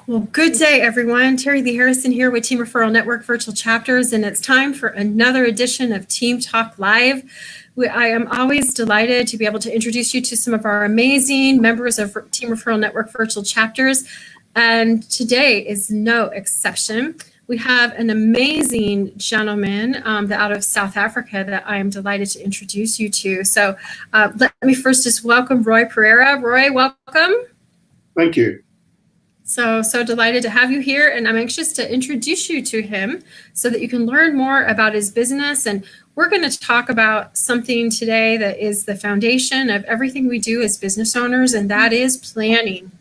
Well, good day, everyone. Terilee Harrison here with Team Referral Network Virtual Chapters, and it's time for another edition of Team Talk Live. I am always delighted to be able to introduce you to some of our amazing members of Team Referral Network Virtual Chapters, and today is no exception. We have an amazing gentleman out of South Africa that I am delighted to introduce you to. So let me first just welcome Rui Pereira. Rui, welcome. Thank you. So delighted to have you here, and I'm anxious to introduce you to him so that you can learn more about his business. And we're going to talk about something today that is the foundation of everything we do as business owners, and that is planning.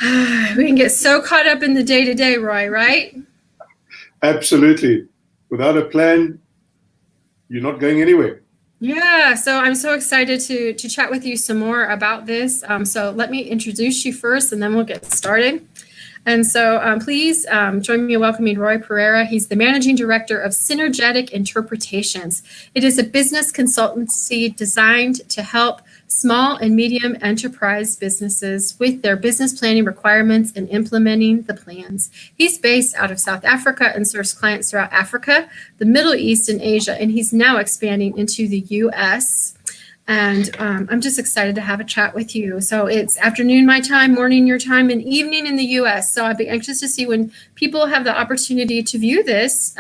We can get so caught up in the day-to-day, Rui, right? Absolutely. Without a plan, you're not going anywhere. Yeah, so I'm so excited to chat with you some more about this. So let me introduce you first, and then we'll get started. And so please join me in welcoming Rui Pereira. He's the Managing Director of Synergetic Interpretations. It is a business consultancy designed to help small and medium enterprise businesses with their business planning requirements and implementing the plans. He's based out of South Africa and serves clients throughout Africa, the Middle East, and Asia, and he's now expanding into the US. And I'm just excited to have a chat with you. So it's afternoon my time, morning your time, and evening in the US. So I'd be anxious to see when people have the opportunity to view this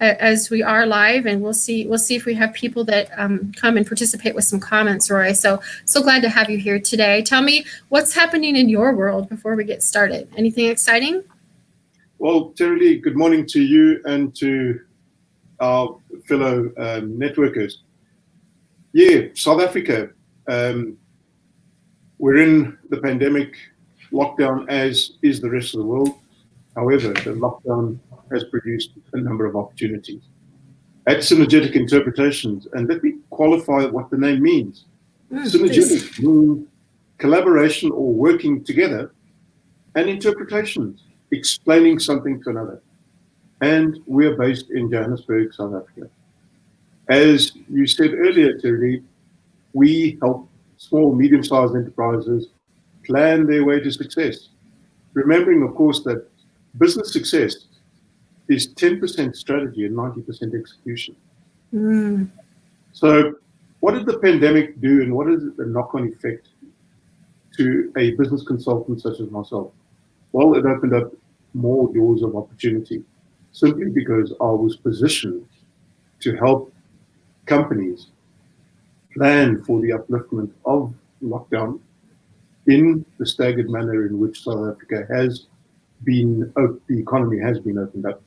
as we are live, and we'll see if we have people that come and participate with some comments, Rui. So glad to have you here today. Tell me what's happening in your world before we get started. Anything exciting? Well, Terilee, good morning to you and to our fellow networkers. Yeah, South Africa, we're in the pandemic lockdown, as is the rest of the world. However, the lockdown has produced a number of opportunities. At Synergetic Interpretations, and let me qualify what the name means. Synergetic means collaboration or working together, and interpretations, explaining something to another. And we are based in Johannesburg, South Africa. As you said earlier, Terilee, we help small, medium-sized enterprises plan their way to success. Remembering, of course, that business success is 10% strategy and 90% execution. So what did the pandemic do, and what is the knock-on effect to a business consultant such as myself? Well, it opened up more doors of opportunity, simply because I was positioned to help companies plan for the upliftment of lockdown in the staggered manner in which South Africa has been, the economy has been opened up.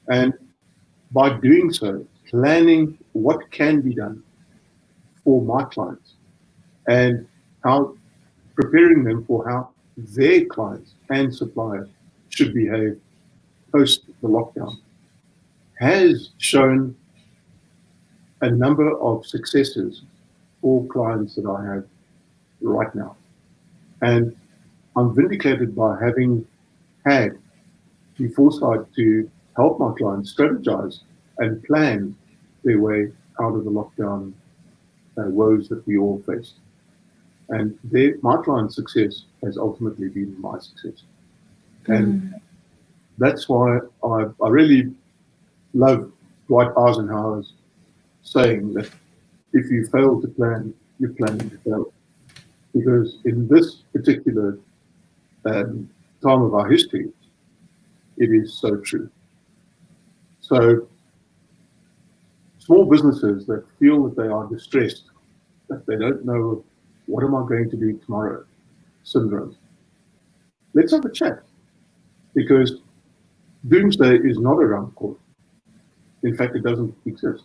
And by doing so, planning what can be done for my clients and how preparing them for how their clients and suppliers should behave post the lockdown has shown a number of successes for clients that I have right now. And I'm vindicated by having had the foresight to help my clients strategize and plan their way out of the lockdown woes that we all face. And my client's success has ultimately been my success. And that's why I really love Dwight Eisenhower's saying that if you fail to plan, you're planning to fail. Because in this particular time of our history, it is so true. So small businesses that feel that they are distressed, that they don't know what am I going to do tomorrow syndrome. Let's have a chat, because doomsday is not around the corner. In fact, it doesn't exist.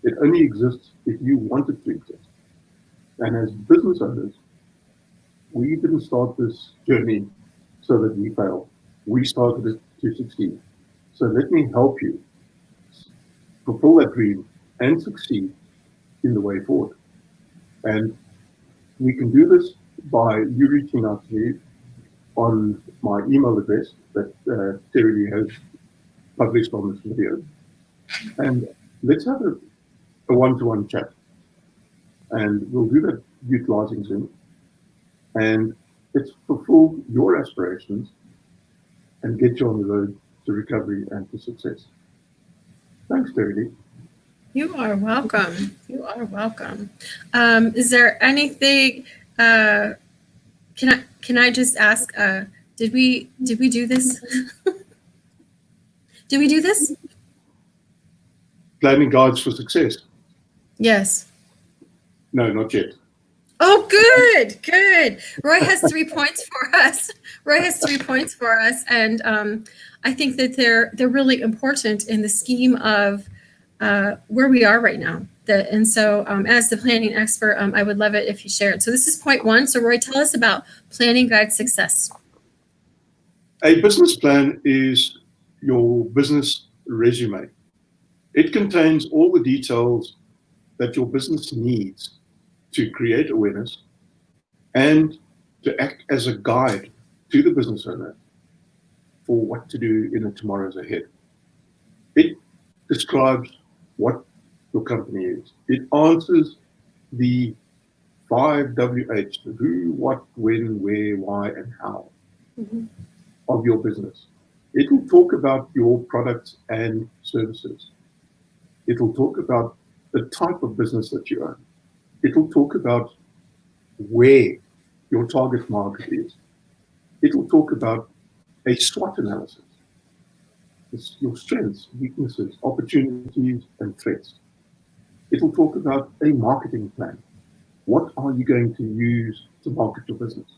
It only exists if you want it to exist. And as business owners, we didn't start this journey so that we fail. We started it to succeed. So let me help you fulfill that dream and succeed in the way forward. And we can do this by you reaching out to me on my email address that Terilee has published on this video. And let's have a one-to-one chat. And we'll do that utilizing Zoom. And It's fulfill your aspirations and get you on the road to recovery and to success. Thanks, Terilee. You are welcome. You are welcome. Is there anything? Can I just ask? Did we do this? Did we do this? Planning guides for success. Yes. No, not yet. Oh, good, good. Roy has 3 points for us. Roy has 3 points for us, and I think that they're really important in the scheme of where we are right now. And so, as the planning expert, I would love it if you shared. So this is point 1. So Roy, tell us about planning guide success. A business plan is your business resume. It contains all the details that your business needs to create awareness and to act as a guide to the business owner for what to do in the tomorrows ahead. It describes what your company is. It answers the 5 WH, the who, what, when, where, why, and how of your business. It will talk about your products and services. It will talk about the type of business that you own. It will talk about where your target market is. It will talk about a SWOT analysis. It's your strengths, weaknesses, opportunities, and threats. It will talk about a marketing plan. What are you going to use to market your business?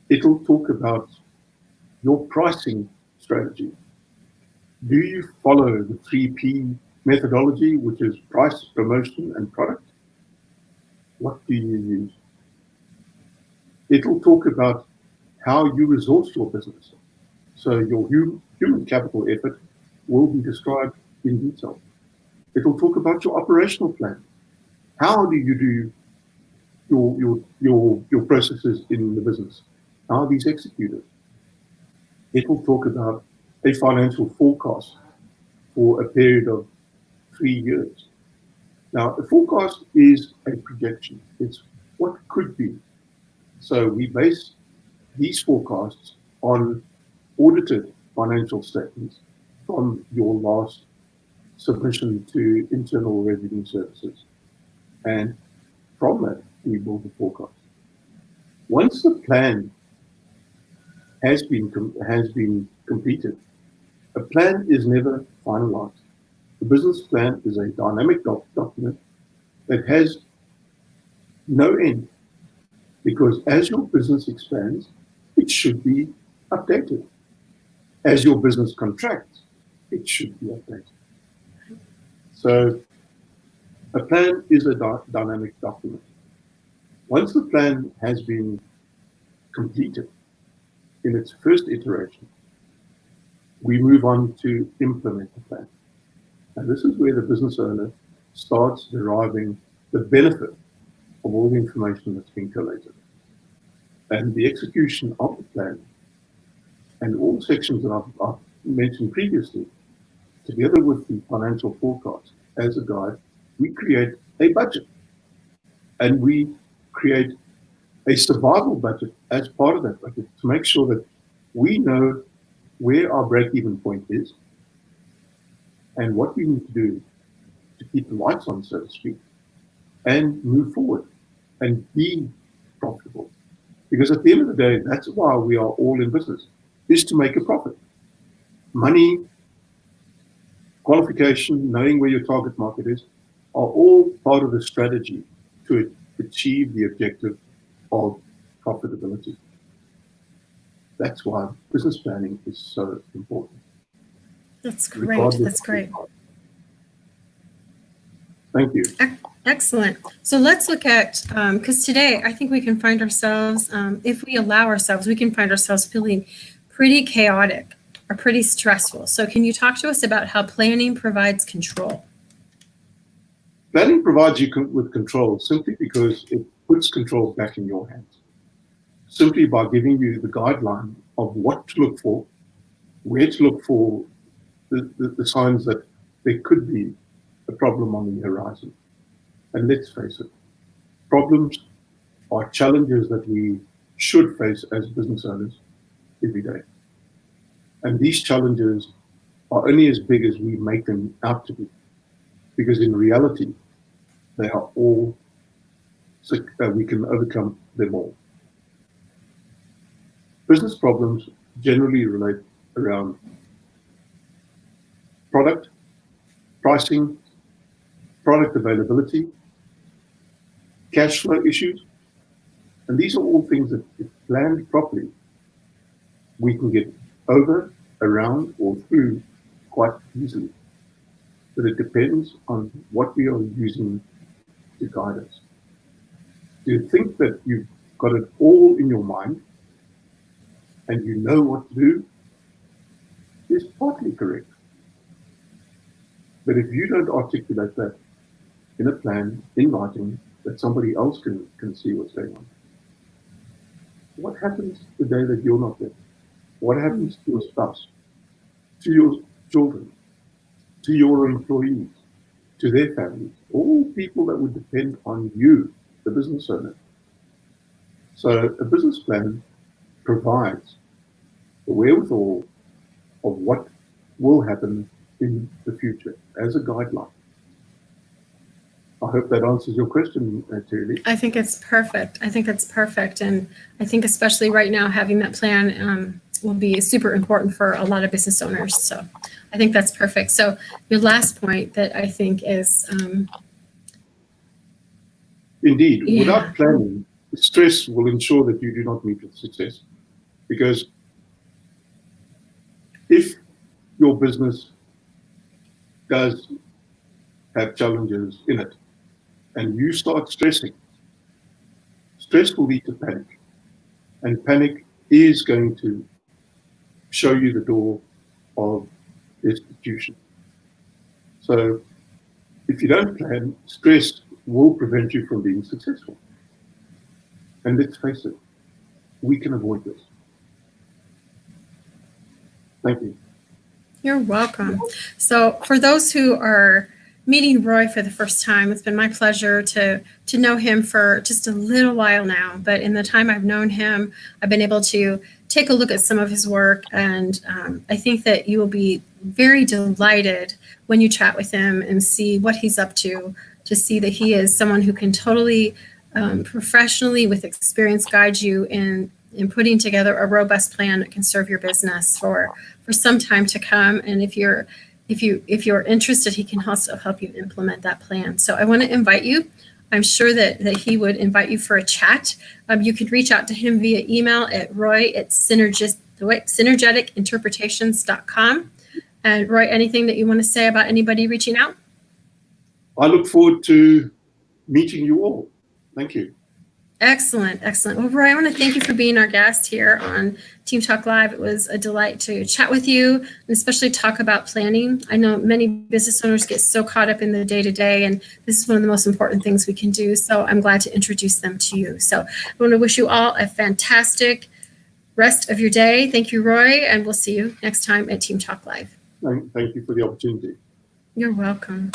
It will talk about your pricing strategy. Do you follow the 3P methodology, which is price, promotion, and product? What do you use? It will talk about how you resource your business. So your human capital effort will be described in detail. It will talk about your operational plan. How do you do your processes in the business? How are these executed? It will talk about a financial forecast for a period of 3 years. Now, a forecast is a projection. It's what could be. So we base these forecasts on audited financial statements from your last submission to Internal Revenue Services. And from that, we build the forecast. Once the plan has been completed, a plan is never finalized. The business plan is a dynamic document that has no end, because as your business expands, it should be updated. As your business contracts, it should be updated. So a plan is a dynamic document. Once the plan has been completed in its first iteration, we move on to implement the plan. And this is where the business owner starts deriving the benefit of all the information that's been collated. And the execution of the plan and all sections that I've mentioned previously, together with the financial forecast as a guide, we create a budget. And we create a survival budget as part of that budget to make sure that we know where our break-even point is and what we need to do to keep the lights on, so to speak, and move forward and be profitable. Because at the end of the day, that's why we are all in business, is to make a profit. Money, qualification, knowing where your target market is, are all part of the strategy to achieve the objective of profitability. That's why business planning is so important. That's great. That's great. Thank you. Excellent. So let's look at, because today I think we can find ourselves, if we allow ourselves, we can find ourselves feeling pretty chaotic or pretty stressful. So can you talk to us about how planning provides control? Planning provides you with control simply because it puts control back in your hands. Simply by giving you the guideline of what to look for, where to look for the signs that there could be a problem on the horizon. And let's face it, problems are challenges that we should face as business owners every day. And these challenges are only as big as we make them out to be, because in reality, they are all, we can overcome them all. Business problems generally relate around product, pricing, product availability, cash flow issues. And these are all things that, if planned properly, we can get over, around, or through quite easily. But it depends on what we are using to guide us. Do you think that you've got it all in your mind and you know what to do? Is partly correct. But if you don't articulate that in a plan, in writing, that somebody else can see what's going on, what happens the day that you're not there? What happens to your spouse, to your children, to your employees, to their families, all people that would depend on you, the business owner? So a business plan provides the wherewithal of what will happen in the future as a guideline. I hope that answers your question, Terilee. I think it's perfect. I think it's perfect. And I think especially right now, having that plan will be super important for a lot of business owners. So I think that's perfect. So your last point that I think is... Indeed, without planning, stress will ensure that you do not meet with success. Because if your business does have challenges in it, and you start stressing, stress will lead to panic. And panic is going to show you the door of destitution. So if you don't plan, stress will prevent you from being successful. And let's face it, we can avoid this. Thank you. You're welcome. So for those who are meeting Roy for the first time, it's been my pleasure to know him for just a little while now. But in the time I've known him, I've been able to take a look at some of his work. And I think that you will be very delighted when you chat with him and see what he's up to see that he is someone who can totally professionally, with experience, guide you in putting together a robust plan that can serve your business for some time to come. And if you're interested, he can also help you implement that plan. So I want to invite you. I'm sure that he would invite you for a chat. You could reach out to him via email at roy@synergeticinterpretations.com. And Roy, anything that you want to say about anybody reaching out? I look forward to meeting you all. Thank you. Excellent, excellent. Well, Roy, I want to thank you for being our guest here on Team Talk Live. It was a delight to chat with you and especially talk about planning. I know many business owners get so caught up in the day-to-day, and this is one of the most important things we can do. So I'm glad to introduce them to you. So I want to wish you all a fantastic rest of your day. Thank you, Roy, and we'll see you next time at Team Talk Live. Thank you for the opportunity. You're welcome.